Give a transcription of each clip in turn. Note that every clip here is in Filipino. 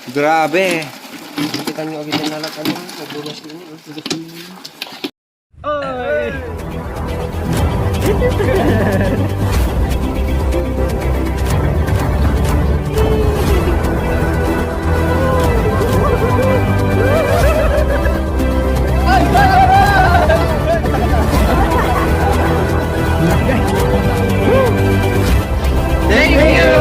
Grabe. Kita nyo agad yung nalat ano, magbunas din yun. Oy! Thank you!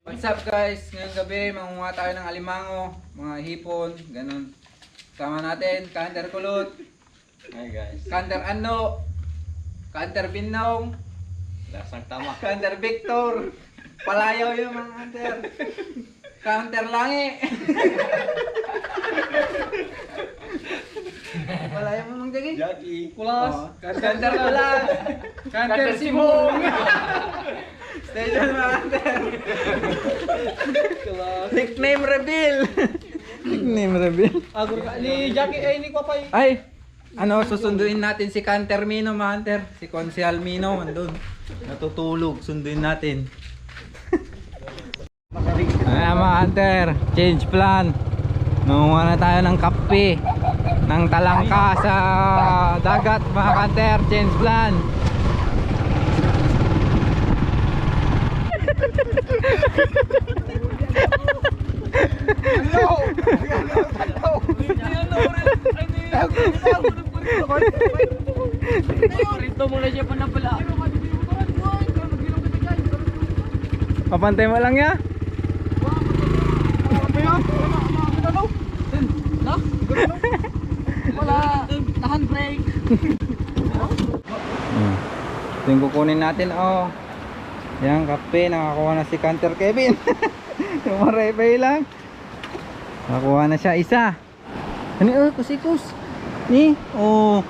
What's up guys? Ngayong gabi mangunguha tayo ng alimango, mga hipon, ganun. Sama natin, Kanter Kulot. Hi guys. Kanter Ano, Kanter Binong, Lasang tama. Kanter Victor. Palayaw yung mga Kanter. Kanter Langi. Palayaw mo mang jagi. Jackie. Kulas. Kanter Kulas. Kanter Simong. Stay dyan mga Kanter. Nickname reveal. Nickname reveal. Agor ka ni Jackie ay ni Papay. Ay, ano, susunduin natin si Kanter Mino, mga Kanter. Si Konsyal Mino, andun. Natutulog, sunduin natin. Ayan mga Kanter, change plan. Nangunga na tayo ng kape, ng talangka sa dagat, mga Kanter. Change plan. Rito muna siya pa na pala. Papantay mo lang ya. Wala, tahan break. Ito yung kukunin natin, oh. Yan, kape, nakakuha na si Kanter Kevin. Tumarepay lang. Nakakuha na siya isa. Ano, oh, kusikus. Ni, oh.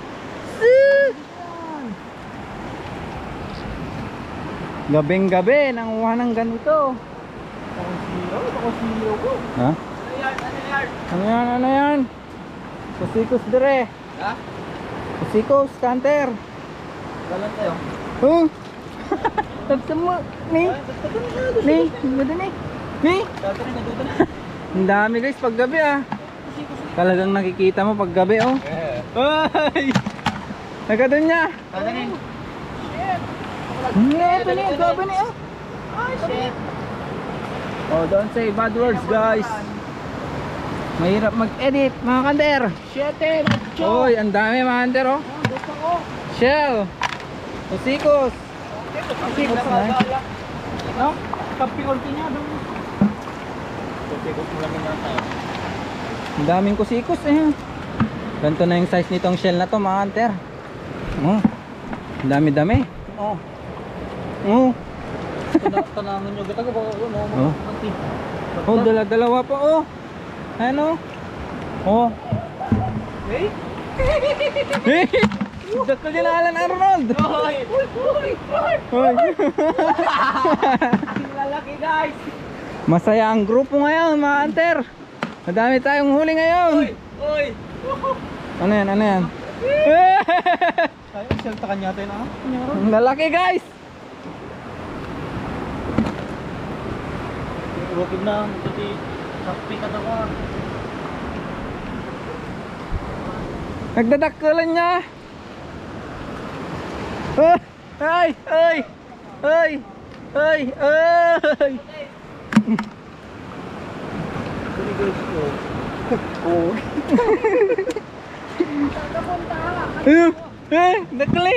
Gabing gabi, nanguha ng ganito. Ha? Ano yan, ano yan? Kusikus dire. Ha? Kusikus, Kanter. Galan tayo. Oh. Tagsama ni. Ni, ganda ni. Ni. Dati na duda na. Ang dami guys paggabi ah. Talagang nakikita mo paggabi oh. Ay! Nagadun niya. Dati na. Ito ni, gabi ni oh. Ay, shit. Oh, don't say bad words guys. Mahirap mag-edit mga Kanter. Shit, Oy, ang dami mga Kanter oh. Shell. Kusikos. Kusikos na. No? Kapikon niya daw. Kusikos mo lang naman tayo. Ang daming kusikos eh. Ganito na yung size nitong shell na to mga Kanter. Oh. Ang dami-dami. Oh. Oh. Tanangan nyo gata ko ba ako no? Oh. Oh, dalawa pa oh. Ano? Oh. Hey? Dakal din Alan Arnold. Hoy! Hoy! Hoy. Lalaki guys! Masaya ang grupo ngayon, mga Kanter. Madami tayong huli ngayon. Hoy! Ano yan? Ano yan? Ay, salta kanya tayo na. Ang lalaki, guys. Rokib na, pati sakpi ka tawa. Nagdadakkelan niya. Ah! Ay! Ay! Ay! Ay! Ay! Oh. Nakli!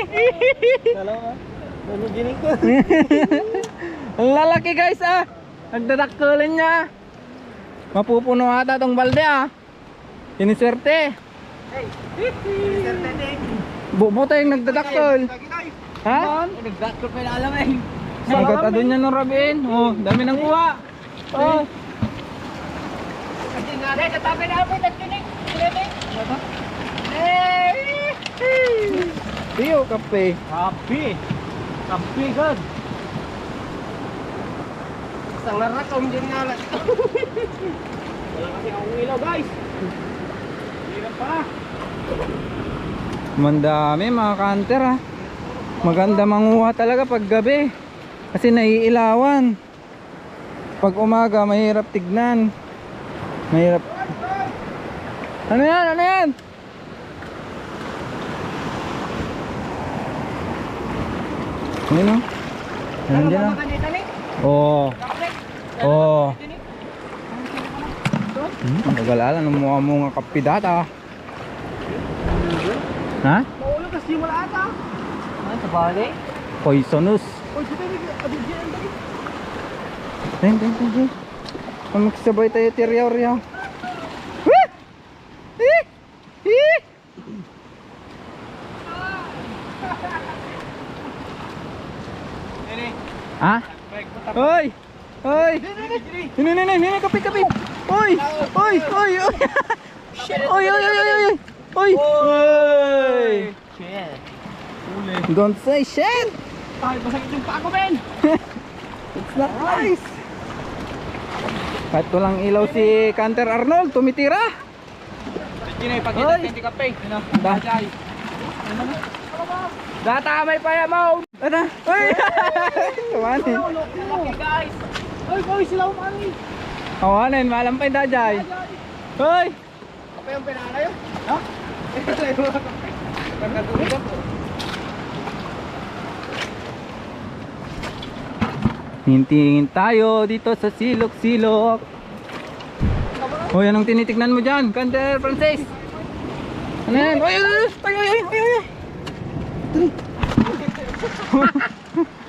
Dalawa. Ano gining ko? Ang lalaki, guys, ah. Nagdadakkelan niya. Mapupuno ata tong balde, ah. Siniswerte. Bubuta yung nagdadakkel. Ha? Nagdakkel pa na alam eh. Sagata doon yan ng rabin. Oh, dami ng kuha. Oh. Kasi nga rin, katabi na ako, nagkinig. Tiyo, kape. Kapi. Kapi, God. Isang narakam dyan nga lang. Wala kasi akong ilaw, guys. Hirap pa. Mandami mga Kanter, ah. Maganda manguha talaga pag gabi. Kasi naiilawan. Pag umaga, mahirap tignan. Mahirap. Ano yan? Ano yan? Ano? Nandiyan na. Oo. Oo. Nag-alala ng mga kapidata. Ha? Maulo kasi wala ata. Ano sa bali? Poisonous. Oy, dito ni abigyan dali. Ren. Magsabay tayo tiryaw-ryaw. Wih! Eh! Eh! Ha? Hoy! Hoy! Nini, kapi! Hoy! Hoy! Hoy! Hoy! Hoy! Hoy! Shit. Don't say shit! Ay, masakit yung paa ko, Ben. It's not nice! Kahit walang ilaw si Canter Arnold, tumitira! Ginay, pagkita Hoy! natin kape. Dahil! Datamay pa yan, Mau. Ada! Hoy! Kawanin! Okay, guys. Hoy, boy, sila umani. Kawanin, malampay dajay! Hoy! Apa yung pinalayo? Ha? Nagkatulog ako. Hintingin tayo dito sa silok-silok. Hoy, anong tinitignan mo dyan? Canter Francis! Ano yan? Ay!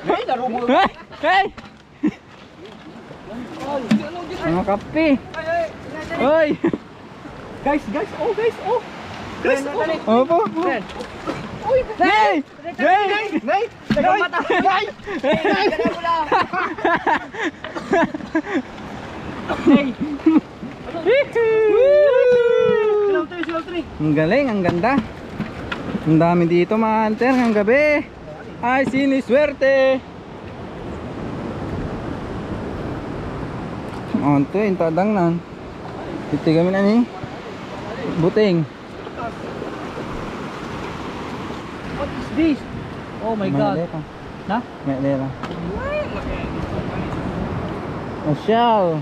Hey, laro mo. Hey! Mga kape! Hoy! Guys, oh. Guys, oh. Opo! Uy, Hey! Hey! Nay! Nagmata! Nay! Nay! Wala! Hey! Silaw tayo. Ang galing, ang ganda. Ang dami dito mga hunter ng gabi. Ay, siniswerte. On to, yung tadang nan. Iti kami na ni buting. What is this? Oh my God. Na? May lang. A shell.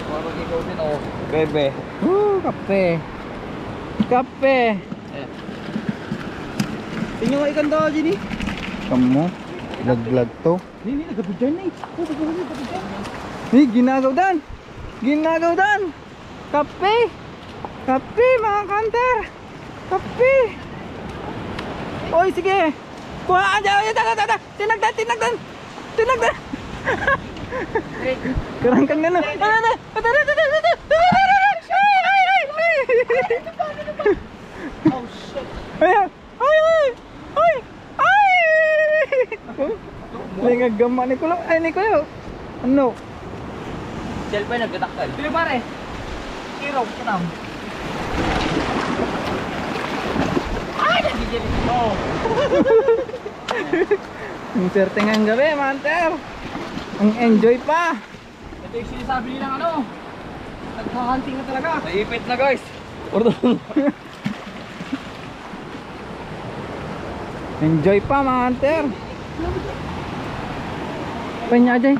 Parang ikaw din, oh. Bebe. Kape. Kape. Tingnan nga ikan daw, Jenny. Kamu. Laglag to. Hindi, nagabidyan na eh. Oh, nagabidyan. Ginagaw dan. Ginagaw dan. Kape. Kape mga kanter. Kape. Oy, sige. Kuha aja. Tinagdan. Kurang kan gano. Oh, shit. May ngagama ni Kulo. Ay, ni Kulo. Ano? Cellphone nagkatakal. Dili pare. Kiraw, kanam. Ay, nagigil. Oh. Ang swerte ngayong gabi, manter. Ang enjoy pa. Ito yung sinasabi nilang ano. Nagha-hunting na talaga. Naipit na, guys. Pardon. Enjoy pa, mga hunter. Panya aja.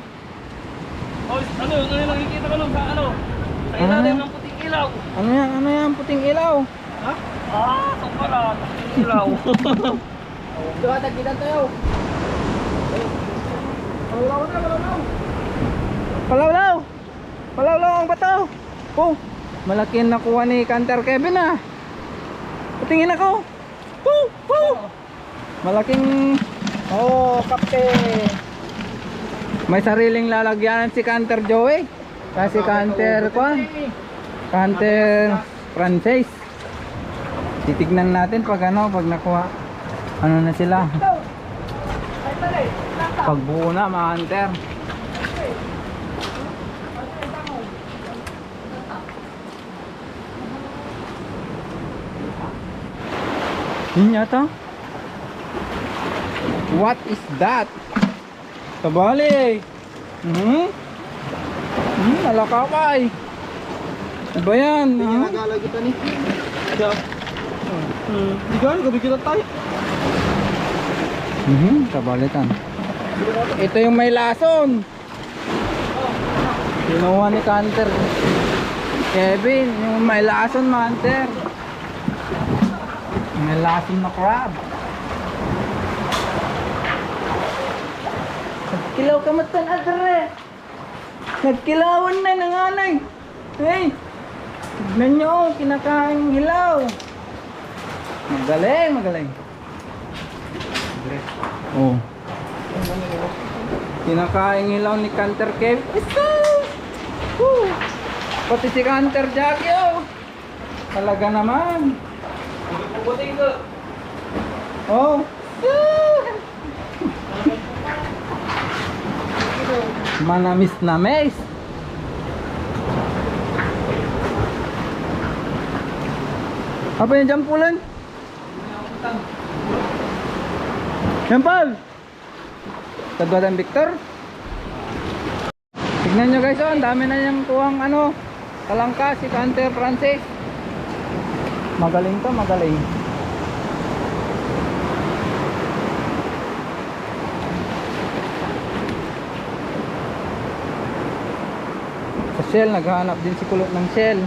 Oh, ano yung nakikita ko nung sa ano? Sa ilalim ng puting ilaw. Ano yan, puting ilaw. Ha? Ah, kumparan. Ilaw. Doon, tagkitan tayo. Palawlaw ang bato. Oh, malaki ang nakuha ni Canter Kevin ah. Patingin ako. Malaking kape. May sariling lalagyanan si Canter Joey. Kasi Canter Canter Francis. Titignan natin pag pag nakuha. Ano na sila? Pagbuo na mga hunter. Yun yata. What is that? Kabali. Alakakay. Ano ba yan? Nagala kita ni. Di gano'n, gabi kita tayo. Kabalitan. Ito yung may lason. Kinuha ni Hunter Kevin, yung may lason, Hunter. May lason na crab. Nagkilaw ka matan, Adre. Nagkilawan na ng anay. Hey, tignan nyo, kinakain hilaw. Magaling, magaling. Oh. Kinakain hilaw ni Hunter Kev. Pati si Hunter Jackie, oh. Talaga naman. Oh. Manamis na mes. Apa yang jampulan? Jampal. Tagwadan Victor. Tignan nyo guys, oh, ang dami na niyang tuwang ano, talangka si Hunter Francis. Magaling to, magaling. Sa shell, naghahanap din si kulot ng shell.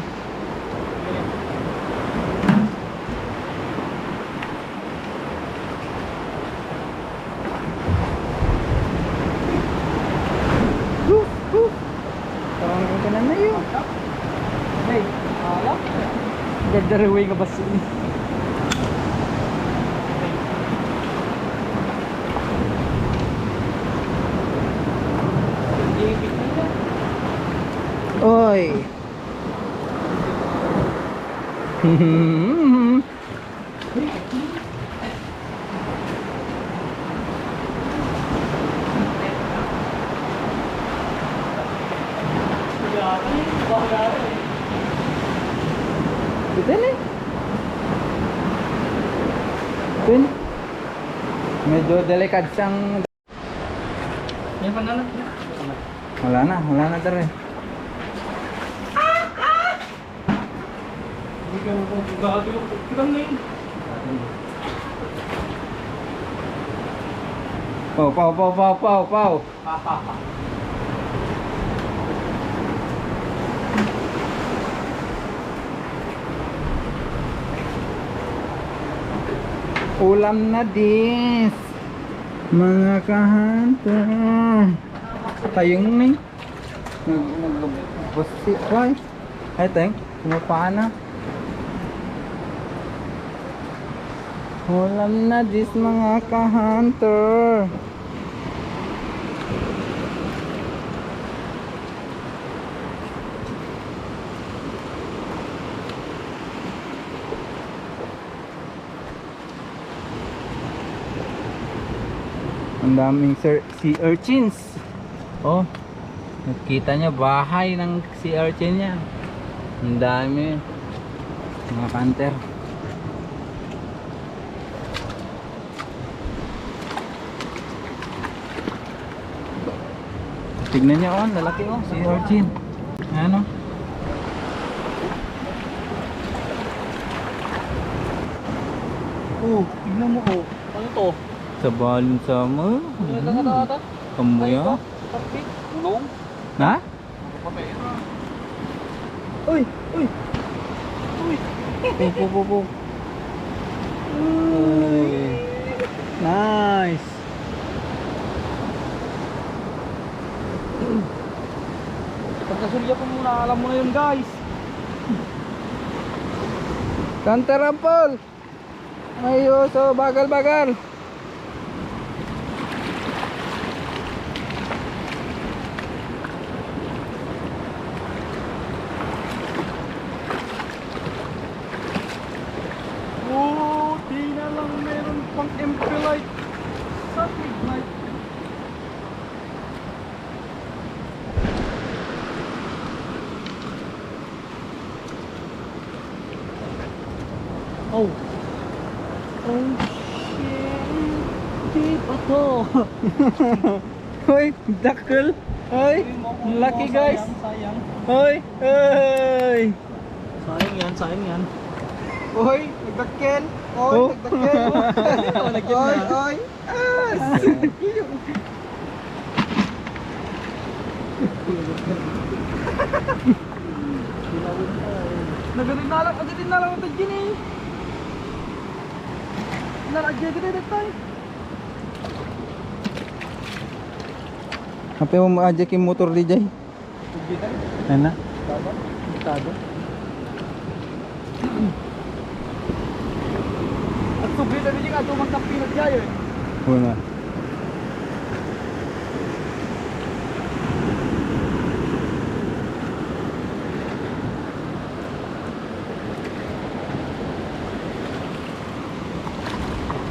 Parang ito na yun. Hey, ala? Gagdaraway nga basi. Oy. Betul ni. Betul. Medyo delikad siyang. Yan pa na. Wala na tara. Hindi ka gagawin. Ilang na yun. Pau. Ulam na dis mga kahunter. Tayong ni nagbusi right. Ay teng, kumapaan na. Ulam na dis mga kahunter. Ang daming sea urchins. Oh, nakita niya bahay ng sea urchin niya. Ang dami mga hunter. Tignan niya, oh, lalaki, oh, sea urchin. Ano? Oh, tignan mo ko. Ano to? Sa balon sama. Kamuya. Tapik. Tulong. Na? Uy. Po. Nice. Pagkasurya ko muna, alam mo na yun guys. Hunter Ampol. Ayo, so bagal. Oh, di na lang meron pang MP light sa midnight. Oh shit, di pa to. Hoy, dakkel. Hoy, lucky guys. Sayang. Hoy. Sayang yan. Oy, nagdakkel. Oh. Nagdakkel. Nagdakkel na. Oy. Ay. Nagarin na lang ito dyan eh. Nalagyan kita ito tayo. Apa mo maajak yung motor di jay? Ano na? Tado. At subli na rin yung ato magkapilat jayo eh. Wala.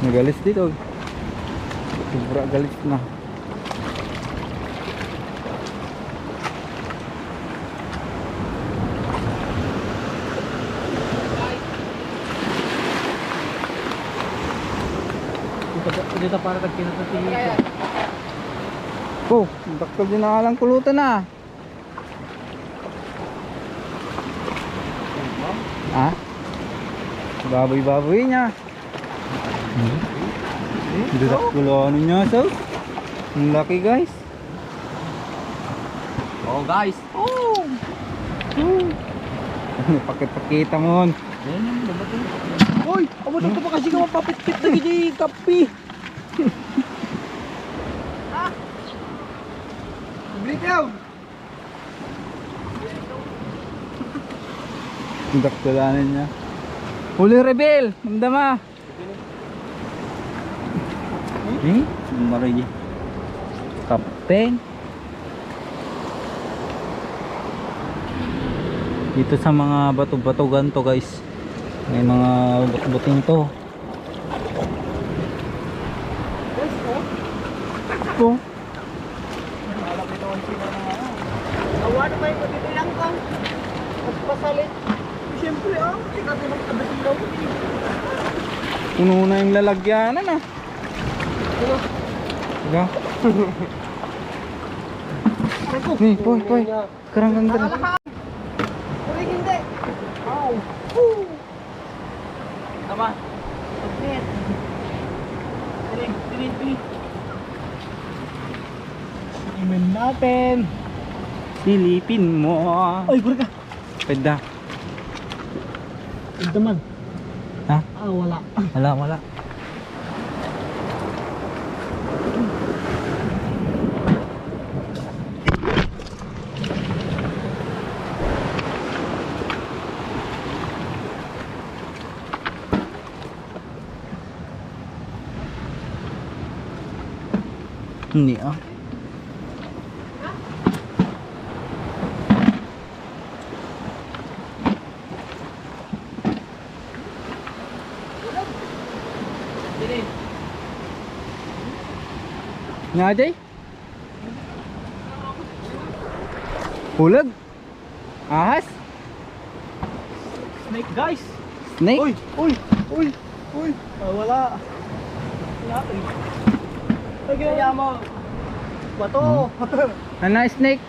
Nagalis dito. Sobra galis na. Dito para nagkinat na tingin ko. Oh, daktal din na lang kulutan na. Ah? Baboy-baboy niya. Daktal ano niya so? Ang laki guys. Oh guys. Oh. Pakita mo. Hoy, amo na pa kasi ka mapapit-pit na gidi kapi. Bitaw. Ang daktalanan niya. Huli rebel, mandama. Eh, maray. Kapten. Dito sa mga bato-batugan to guys. May mga buting to. Ito. Awa na may dito lang ko. Magpasalit. Siyempre ikaw din magkabasilaw. Puno na yung lalagyanan ah. Diba? Nih, poy. Keranggang dala. Uri hindi. Ow. Tama. Pagnet. Dili. Imen natin. Silipin mo. Oy, gura ka. Pwede. Ito man. Ha? Wala. Wala. Hindi ah. Nga Jay? Hulag? Ahas? Snake guys. Snake? Uy. Wala. Kaya mo. Bato. Ano snake?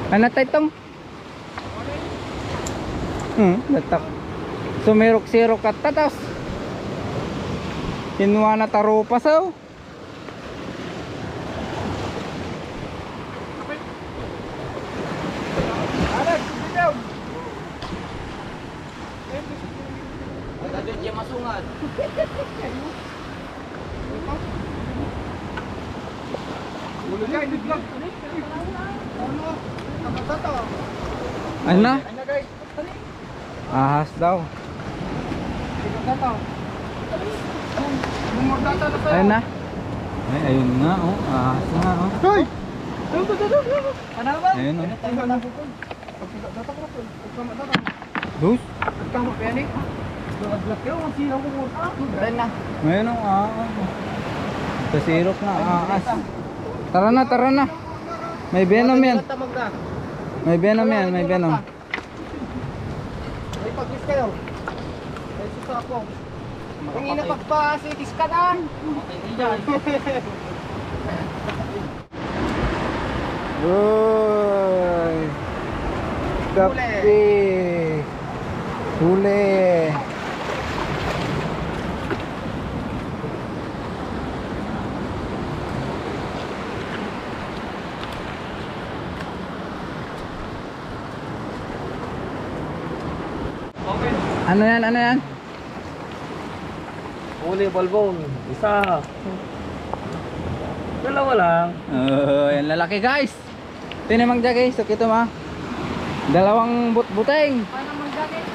Ano tayo latak. Sumirok-sirok at tatas. Kinuha na tarupa saw. Agad dia masungan. Ulo ka hindi vlog. Ano? Nakatato. Ano na? Ano guys? Ahas daw. Nakatato. Mumordata na tayo. Ayun na. Ay, ayun nga oh. Ahas nga oh. Hoy! Ano ba? Ayun oh. Datak na po. Dus? Tama pa yan eh. Black yun, ang sinaw ko mo. Ren na. Ayun oh. Ahas. Kasirok na ahas. Tara na. May venom yan. May venom. May pag-kiss kayo. May susa ako. Ang ina pagpa-sitis ka na. Uy. Kape. Huli. Ano yan? Ano yan? Uli, balbong. Isa. Dalawa lang. Oh, yan lalaki guys. Tinamang dyan guys. So, kita ma. Dalawang buteng. Paano mag-jacket?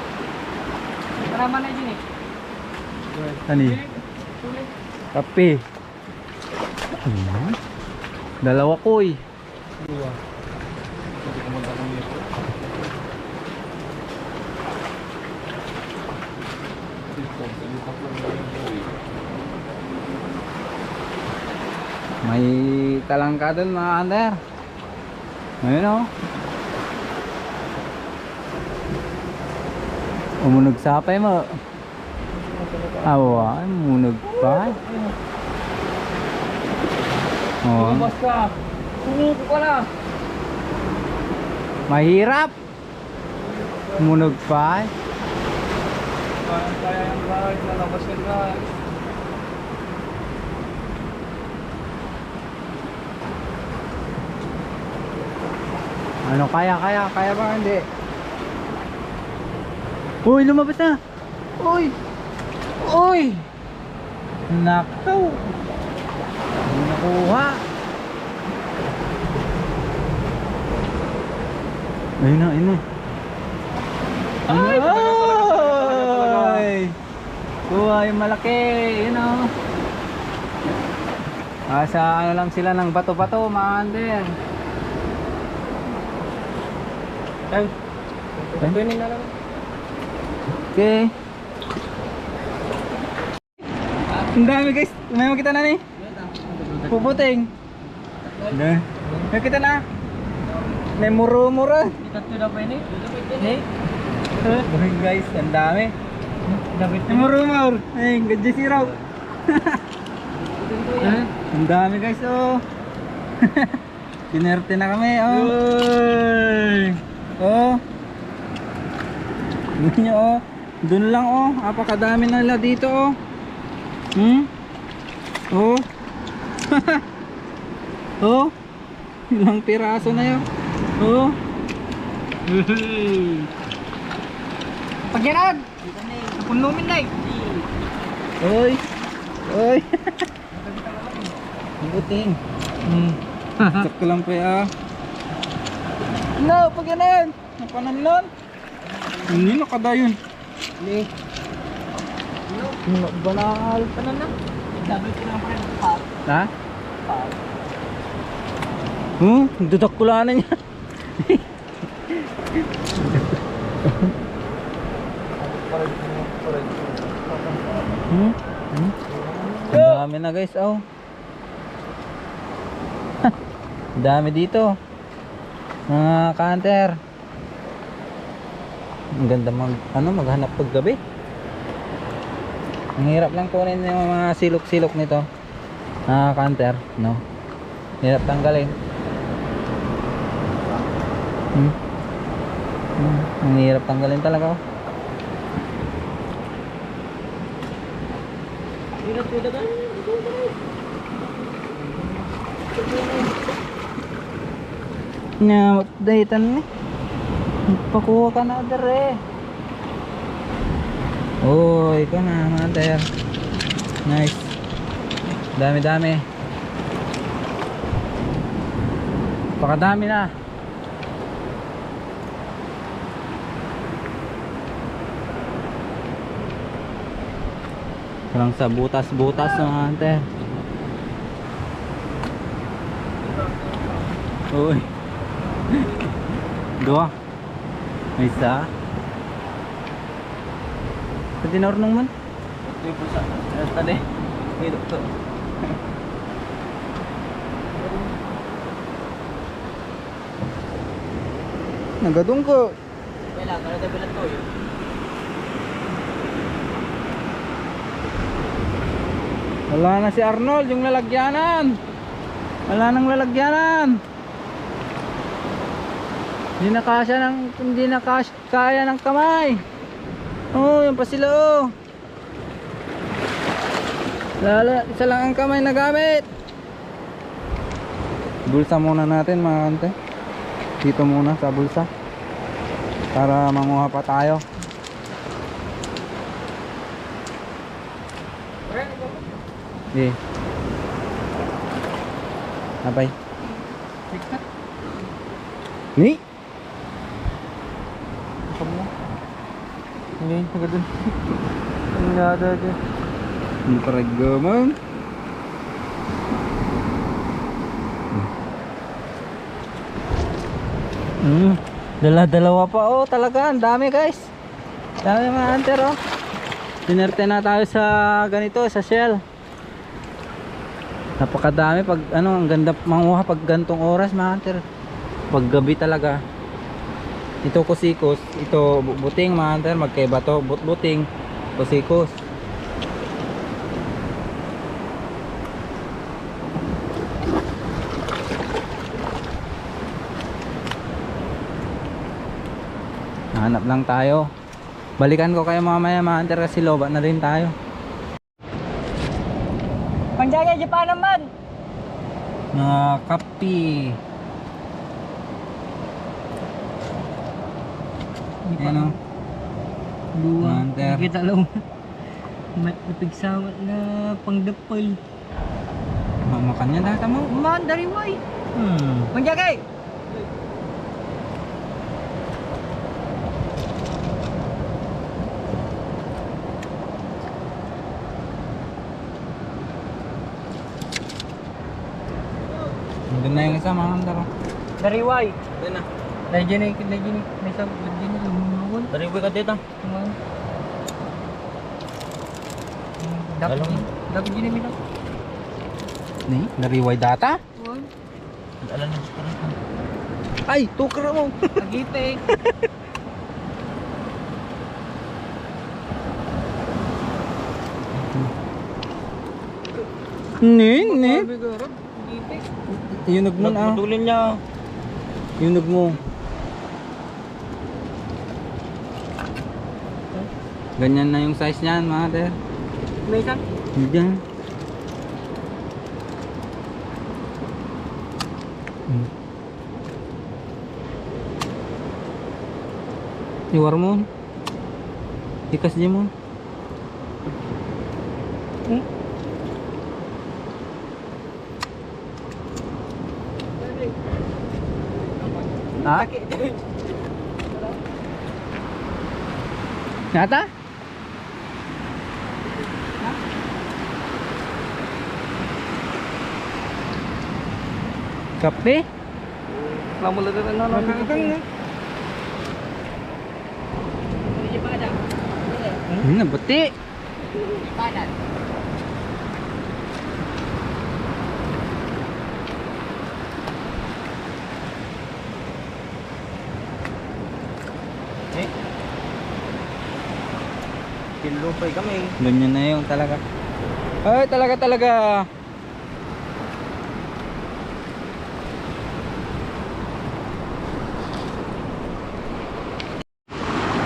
Marama na din eh. Ani? Kape. Dalawa koy. May talangka dun mga under. Ayun o. Umunog sapay mo. Awa, umunog pa. Oh, Lumabas ka. Sumuko ka na. mahirap. Umunog pa. Kaya yung guys. Lalabas ka guys. Ano kaya ba hindi? Uy, lumabas na. Uy. Nakaw. Hindi nakuha. Ayun na. Ay! Kuha yung malaki. Yun o. Sa ano lang sila ng bato-bato, mga under. Ay. Tunin na lang. Okay. Ang dami guys. May makita na ni. Puputing. May kita na. May muro-muro. Tatlo na pa yun eh. Hey guys, ang dami. May muro-muro. Ay, gadya siraw. Ang dami guys, oh. Pinerte na kami, oh. Oh. Tingnan nyo, oh. Doon lang, oh. Apakadami nila dito, oh. Oh. Oh. Ilang piraso na yun. Oh. Pagyanag! Punumin na eh. Oy. Buting. Sakto lang pa ya. No, pag yan. Napananon. Hindi nakadayon. Ni. Banal. Paano na? Double ko lang pa rin. Pop. Ha? Pop. Dudak kulanan niya. Ang dami na guys, oh. Ang dami dito. Mga canter. Ang ganda maghanap pag gabi. Ang hirap lang kunin yung mga silok-silok nito. Mga canter, no. Hirap tanggalin. Ang hirap tanggalin talaga, oh. Nya, updatean ni. Pakuha ka na dere. Oh, ikaw na, mother. Nice. Dami-dami. Pakadami na. Parang sa butas-butas mga ante. Uy. Dua. May isa. Pwede na ornong man. Yung pusa. Tadi. Ito to. Nagadong ko. Wala, kalau ada bilang to yun. Wala na si Arnold, yung lalagyanan. Wala nang lalagyanan. Hindi na kaya ng kamay. Oh, yung pa sila, oh. Isa lang ang kamay na gamit. Bulsa muna natin mga kante. Dito muna sa bulsa para manguha pa tayo. Eh. Apay? Ni? Apa mo? Ini, agad dun. Ang nada dyan. Ang karagaman. Dala-dalawa pa. Oh, talaga. Ang dami, guys. Dami mga hunter, oh. Tinerte na tayo sa ganito, sa shell. Napakadami pag ano, ang ganda manguha pag gantong oras mga hunter. Pag gabi talaga. Ito kusikos, ito buting mga hunter, magkaiba to, buting, kusikos. Hanap lang tayo. Balikan ko kayo mamaya mga hunter kasi loba na rin tayo. Panjaga Japan naman. Mga kapi. Ayan o. Dua. Hunter. Kita lang. Napigsawat na pangdapal. Mamakan niya data mo. Man, dari way. Hmm. Panjaga. Doon na yung isa mga hunter. Dari way. Doon na. Najinik. May sabot din na lumawan. Dari ka dito. Dapat din namin ako. Ni, nariway data? Alam mo sa kanan. Ay, tukar mo. Agipik. Ni. Agipik. Yunog mo na. Nagputulin niya. Yunog mo. Ganyan na yung size niyan mga hunter. May isang. Diyan. Iwar mo. Ikas di mo. Ha? Nyata? Kape? Lama lang na nakakang. Nabati. Kinlupay kami. Ganyan na yung talaga. Ay, talaga.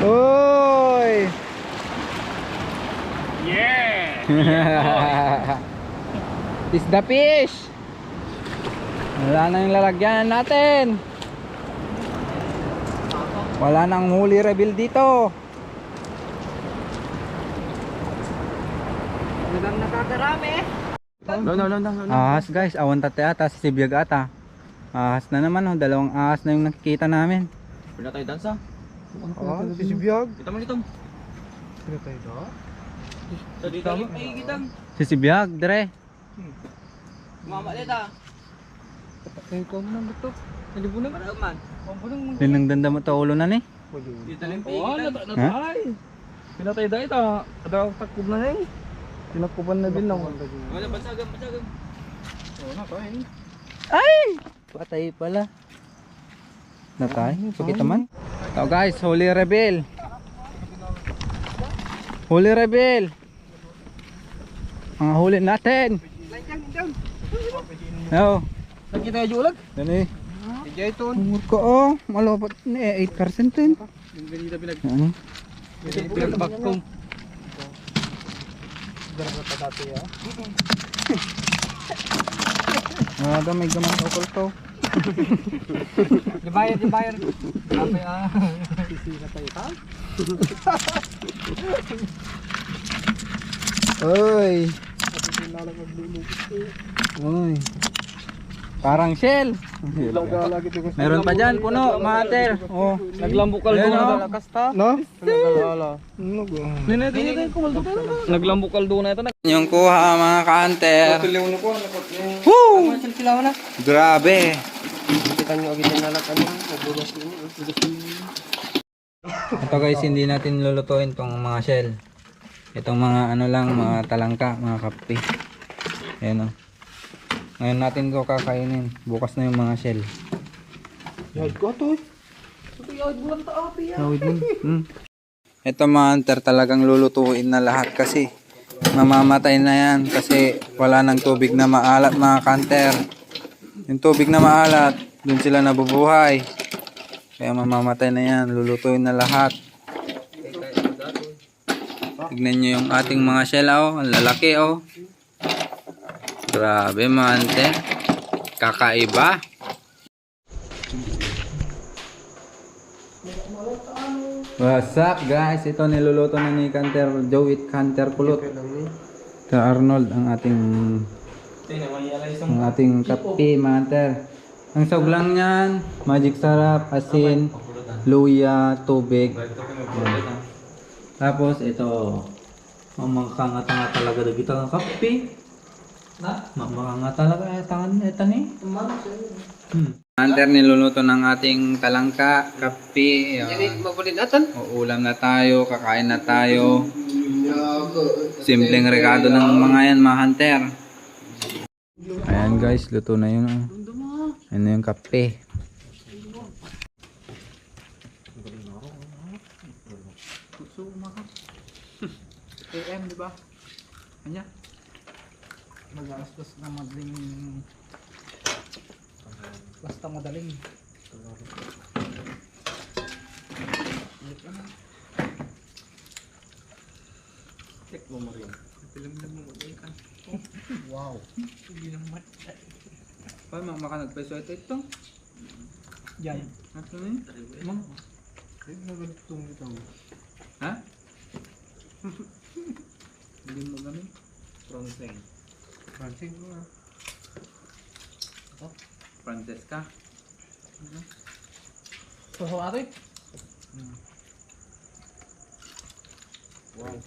Oy! Yeah! Is the fish! Wala na yung lalagyan natin. Wala nang huli reveal dito. Nagang nakakarami. No. Ahas guys, awan tate ata, si Sibiyag ata. Ahas na naman, oh. Dalawang ahas na yung nakikita namin. Pila tayo dansa. Si Biyag. Kita mo dito. Sino tayo do? Sa dito ay kitang. Si Sibiyag, dire. Mama dito. Ay, ko mo nang beto. Hindi po naman. Man. Linang danda mo ta ulo na ni. Dito lang Oh, Ha? Pinatay dahil ito. Ada takub na rin. Tinakuban na din lang. Wala basagam. Oo na to eh. Ay! Patay pala. Natay? Pakita man. So guys, huli reveal. Huli reveal. Ang huli natin. Yo. Lagi tayo julag. Dani. Ijay ito. Umur ko oh, malapot ni 8% din. Ano? Pinagbaktong. Ada may gamay okol to. Dibayar. Apa ya? Sisi na tayo ta. Uy. Uy. Parang shell. Meron pa dyan, puno, mater. Oh. Naglambukal Ayan, doon oh. na. No? Naglambukal doon na ito. Yung kuha mga ka-hunter. Woo! Grabe. Kita nyo agad yung nalatan mo. Ito guys, hindi natin lulutuin tong mga shell. Itong mga ano lang, mga talangka, mga kape. Ayan o. Ngayon natin ko kakainin. Bukas na yung mga shell. Yahid ko ito. Ito mga hunter, talagang lulutuin na lahat kasi mamamatay na yan kasi wala nang tubig na maalat mga hunter. Yung tubig na maalat, dun sila nabubuhay. Kaya mamamatay na yan, lulutuin na lahat. Tignan nyo yung ating mga shell oh, ang lalaki oh. Grabe mga hunter, kakaiba. What's up guys? Ito niluluto na ni Hunter Joey Hunter Kulot. Ito Arnold ang ating kape mga hunter. Ang sawg lang niyan, magic sarap, asin, luya, tubig. Tapos ito, mamangkanga talaga dagito ang kape. Mamangkanga talaga ito ni. Hunter, niluluto ng ating talangka, kape. Mabulinatan. Uulam na tayo, kakain na tayo. Simpleng regalo ng mga yan, mga hunter. Ayan guys, luto na yun. Ayan na yung kape. AM, di ba? Kanya? Mag-alas na madaling. Basta madaling. Check mo mo rin. Wow. Hindi naman. Paano makanagpeso ito? Yan. Ito na yun? Mang. Ha? Hindi mo gamit? Franceng. Franceng ko nga. Ito? Francesca. Suso ate. Wow.